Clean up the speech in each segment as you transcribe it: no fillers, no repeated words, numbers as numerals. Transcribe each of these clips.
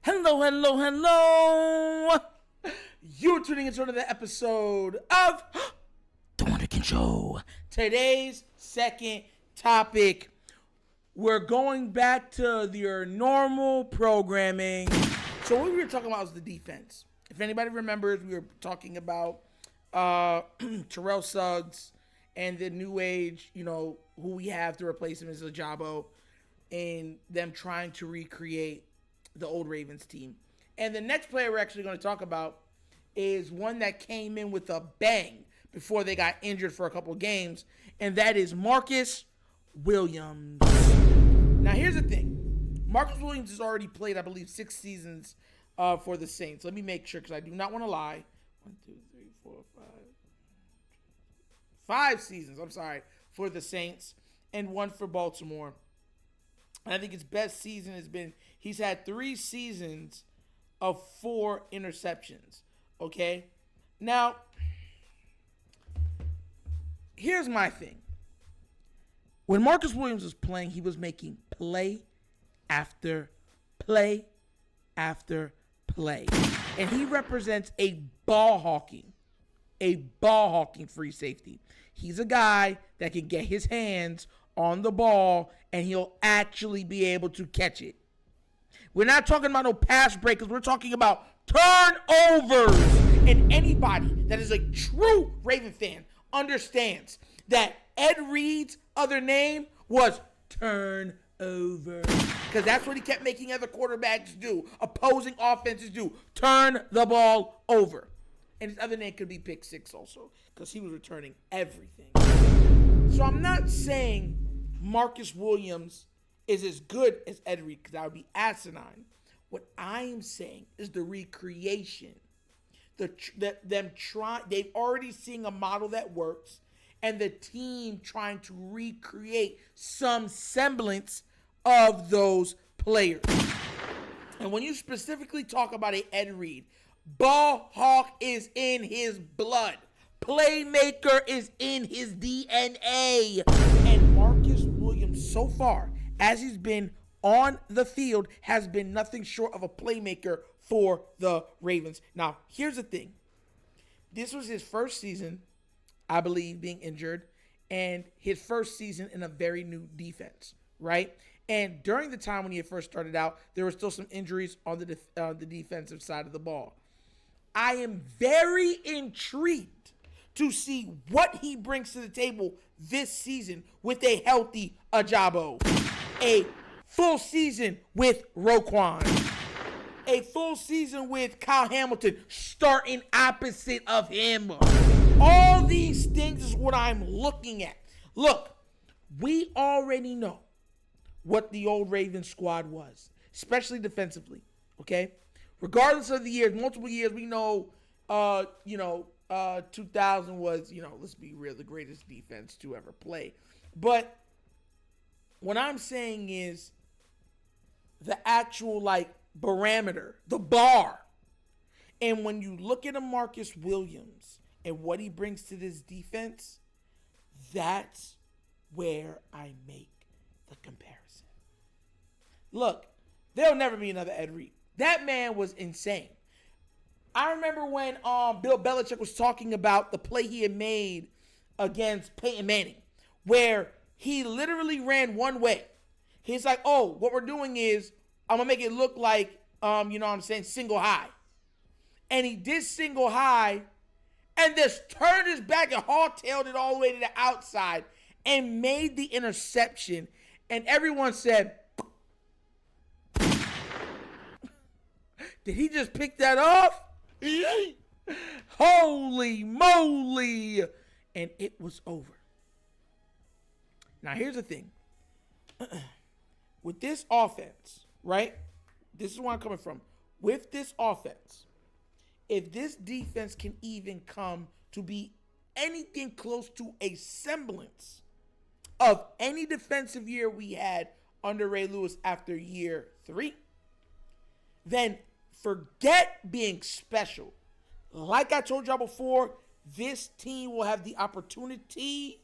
Hello, hello, hello. You're tuning into another episode of The Wunderkind Show. Today's second topic, we're going back to your normal programming. So what we were talking about was the defense. If anybody remembers, we were talking about Terrell Suggs and the new age, who we have to replace him as Ajabo, and them trying to recreate the old Ravens team. And the next player we're actually going to talk about is one that came in with a bang before they got injured for a couple of games, and that is Marcus Williams. Now, here's the thing. Marcus Williams has already played, I believe, 6 seasons for the Saints. Let me make sure, because I do not want to lie. 1, 2, 3, 4, 5. 5 seasons, for the Saints, and 1 for Baltimore. And I think his best season has been, he's had 3 seasons of 4 interceptions. Okay? Now, here's my thing. When Marcus Williams was playing, he was making play after play after play. And he represents a ball hawking free safety. He's a guy that can get his hands on the ball and he'll actually be able to catch it. We're not talking about no pass breakers. We're talking about turnovers. And anybody that is a true Raven fan understands that Ed Reed's other name was turnover. Because that's what he kept making other quarterbacks do, opposing offenses do. Turn the ball over. And his other name could be Pick Six also, because he was returning everything. So I'm not saying Marcus Williams is as good as Ed Reed, because that would be asinine. What I am saying is the recreation. They've already seen a model that works, and the team trying to recreate some semblance of those players. And when you specifically talk about a Ed Reed, ball hawk is in his blood. Playmaker is in his DNA. And Marcus Williams, so far, as he's been on the field, has been nothing short of a playmaker for the Ravens. Now, here's the thing. This was his first season, I believe, being injured, and his first season in a very new defense, right? And during the time when he had first started out, there were still some injuries on the defensive side of the ball. I am very intrigued to see what he brings to the table this season with a healthy Ajabo. A full season with Roquan. A full season with Kyle Hamilton starting opposite of him. All these things is what I'm looking at. Look, we already know what the old Ravens squad was, especially defensively, okay? Regardless of the years, multiple years, we know, 2000 was, let's be real, the greatest defense to ever play. But what I'm saying is the actual, barometer, the bar. And when you look at a Marcus Williams and what he brings to this defense, that's where I make the comparison. Look, there'll never be another Ed Reed. That man was insane. I remember when Bill Belichick was talking about the play he had made against Peyton Manning, where he literally ran one way. He's like, oh, what we're doing is I'm going to make it look like, single high. And he did single high and just turned his back and hard-tailed it all the way to the outside and made the interception. And everyone said, did he just pick that off? Holy moly. And it was over. Now, here's the thing. With this offense, right? This is where I'm coming from. With this offense, if this defense can even come to be anything close to a semblance of any defensive year we had under Ray Lewis after year 3, then forget being special. Like I told y'all before, this team will have the opportunity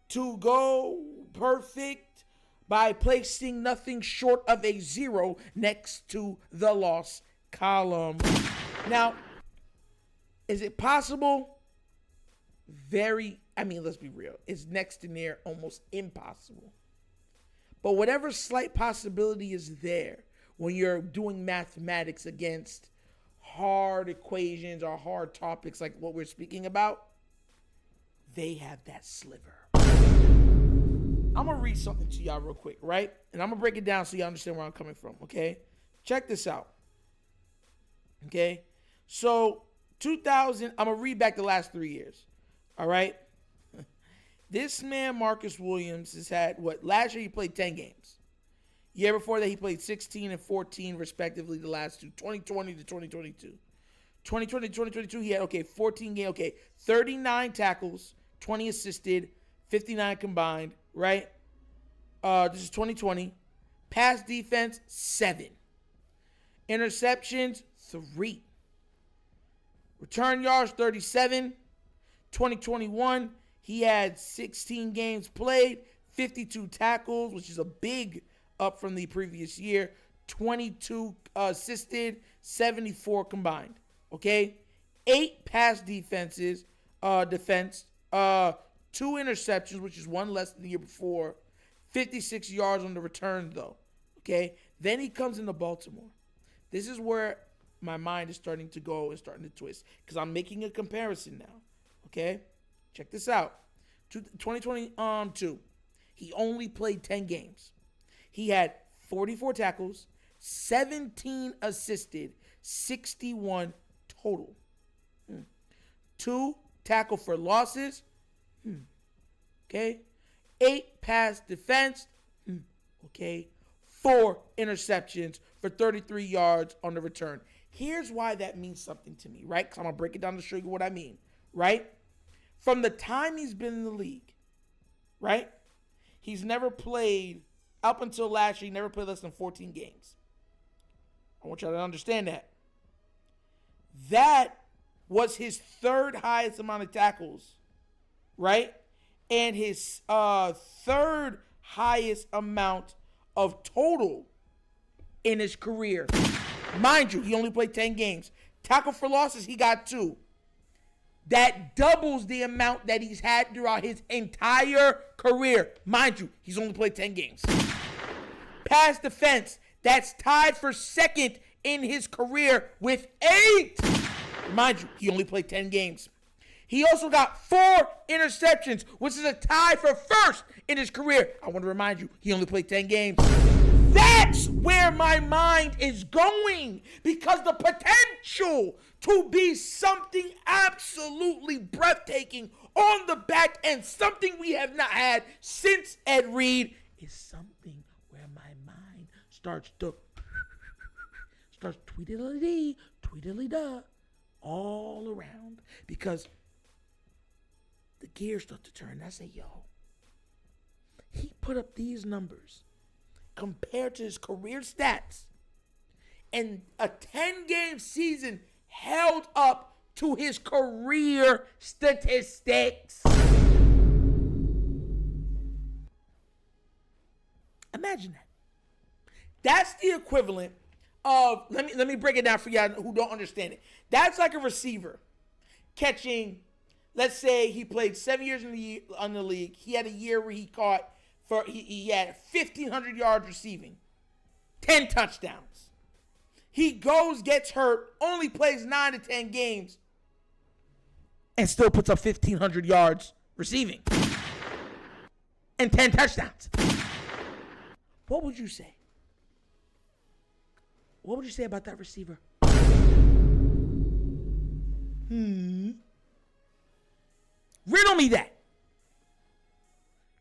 to go perfect by placing nothing short of a 0 next to the loss column. Now, is it possible? Let's be real. It's next to near almost impossible. But whatever slight possibility is there when you're doing mathematics against hard equations or hard topics like what we're speaking about, they have that sliver. I'm going to read something to y'all real quick, right? And I'm going to break it down so y'all understand where I'm coming from, okay? Check this out. Okay? So, 2000, I'm going to read back the last 3 years. All right? This man, Marcus Williams, has had, last year he played 10 games. Year before that, he played 16 and 14, respectively, the last two, 2020 to 2022. 2020 to 2022, he had, 14 games, 39 tackles, 20 assisted, 59 combined, right? This is 2020. Pass defense, 7. Interceptions, 3. Return yards, 37. 2021, he had 16 games played, 52 tackles, which is a big up from the previous year. 22 assisted, 74 combined. Okay? 8 pass defense, 2 interceptions, which is 1 less than the year before. 56 yards on the return, though. Okay? Then he comes into Baltimore. This is where my mind is starting to go and starting to twist, because I'm making a comparison now. Okay? Check this out. 2022, he only played 10 games. He had 44 tackles, 17 assisted, 61 total. 2 tackle for losses. Okay? 8 pass defense. Okay? 4 interceptions for 33 yards on the return. Here's why that means something to me, right? Because I'm going to break it down to show you what I mean, right? From the time he's been in the league, right? He's never played, up until last year, he never played less than 14 games. I want y'all to understand that. That was his 3rd highest amount of tackles, right? And his 3rd highest amount of total in his career. Mind you, he only played 10 games. Tackle for losses, he got 2. That doubles the amount that he's had throughout his entire career. Mind you, he's only played 10 games. Pass defense, that's tied for 2nd in his career with 8. Mind you, he only played 10 games. He also got 4 interceptions, which is a tie for 1st in his career. I want to remind you, he only played 10 games. That's where my mind is going, because the potential to be something absolutely breathtaking on the back end, something we have not had since Ed Reed, is something where my mind starts tweedledee, tweedledee-duh, all around, because the gears start to turn. I say, yo, he put up these numbers compared to his career stats, and a 10-game season held up to his career statistics. Imagine that. That's the equivalent of, let me break it down for y'all who don't understand it. That's like a receiver catching, let's say he played 7 years in the league. He had a year where he had 1,500 yards receiving, 10 touchdowns. He gets hurt, only plays 9 to 10 games, and still puts up 1,500 yards receiving and 10 touchdowns. What would you say? What would you say about that receiver? Riddle me that.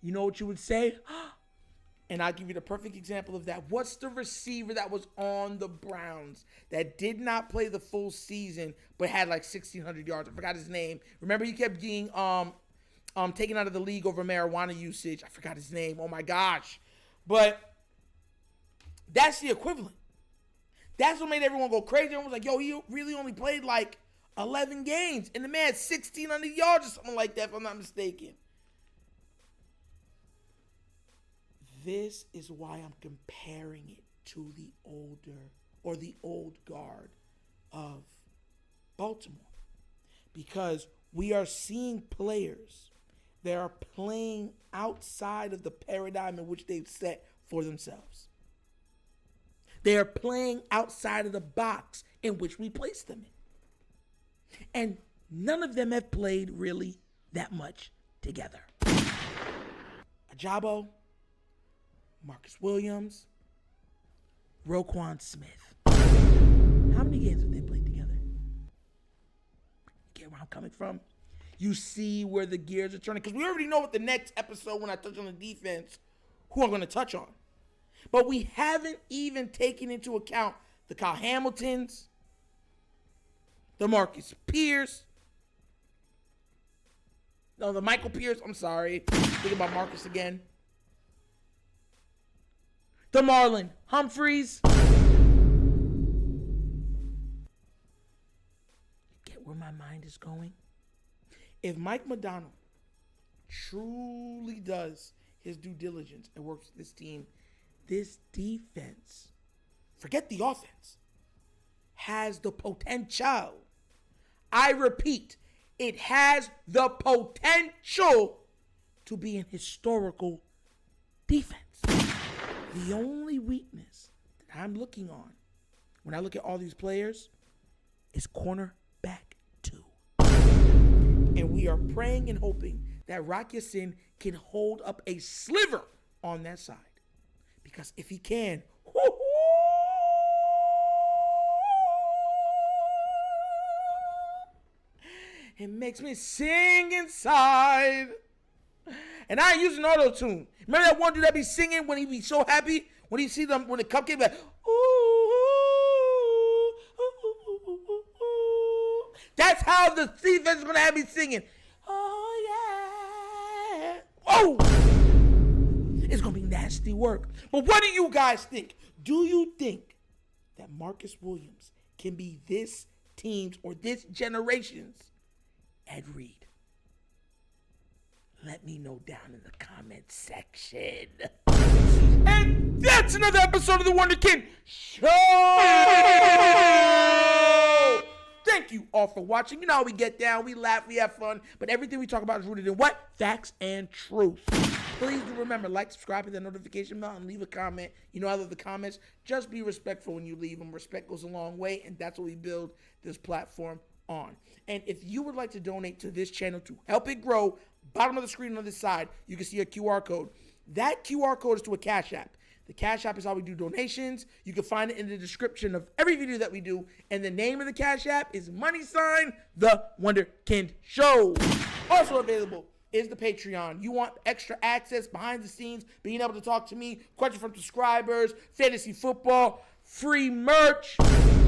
You know what you would say? And I'll give you the perfect example of that. What's the receiver that was on the Browns that did not play the full season but had like 1,600 yards? I forgot his name. Remember, he kept being taken out of the league over marijuana usage. I forgot his name. Oh my gosh. But that's the equivalent. That's what made everyone go crazy. Everyone was like, yo, he really only played like 11 games. And the man had 1,600 yards or something like that, if I'm not mistaken. this is why I'm comparing it to the old guard of Baltimore. Because we are seeing players that are playing outside of the paradigm in which they've set for themselves. They are playing outside of the box in which we place them in. And none of them have played really that much together. Ajabo, Marcus Williams, Roquan Smith. How many games have they played together? You get where I'm coming from? You see where the gears are turning. Because we already know what the next episode, when I touch on the defense, who I'm going to touch on. But we haven't even taken into account the Kyle Hamiltons, the Marcus Pierce. No, the Michael Pierce. I'm sorry. Think about Marcus again. The Marlon Humphreys. Get where my mind is going? If Mike Madonna truly does his due diligence and works with this team, this defense, forget the offense, has the potential. I repeat, it has the potential to be an historical defense. The only weakness that I'm looking on when I look at all these players is cornerback 2. And we are praying and hoping that Rock Ya-Sin can hold up a sliver on that side. Because if he can, it makes me sing inside. And I ain't using auto-tune. Remember that one dude that be singing when he be so happy? When he see them, when the cupcake, like, ooh, ooh, ooh, ooh, ooh. That's how the defense is going to have me singing. Oh, yeah. Oh! It's going to be nasty work. But what do you guys think? Do you think that Marcus Williams can be this team's or this generation's Ed Reed? Let me know down in the comment section. And that's another episode of The Wunderkind Show! Thank you all for watching. You know how we get down. We laugh. We have fun. But everything we talk about is rooted in what? Facts and truth. Please do remember, like, subscribe, hit that notification bell, and leave a comment. You know I love the comments. Just be respectful when you leave them. Respect goes a long way, and that's what we build this platform on. And if you would like to donate to this channel to help it grow, bottom of the screen on this side, you can see a QR code. That QR code is to a Cash App. The Cash App is how we do donations. You can find it in the description of every video that we do. And the name of the Cash App is # TheWunderkindShow. Also available is the Patreon. You want extra access, behind the scenes, being able to talk to me, questions from subscribers, fantasy football, free merch.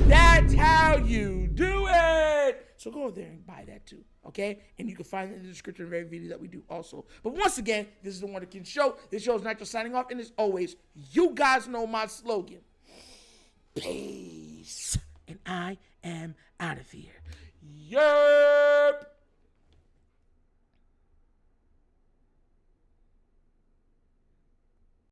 That's how you do it. So go there and buy that too, okay? And you can find it in the description of every video that we do also. But once again, this is The Wunderkind Show. This show is Nitro signing off. And as always, you guys know my slogan. Peace. And I am out of here. Yerp.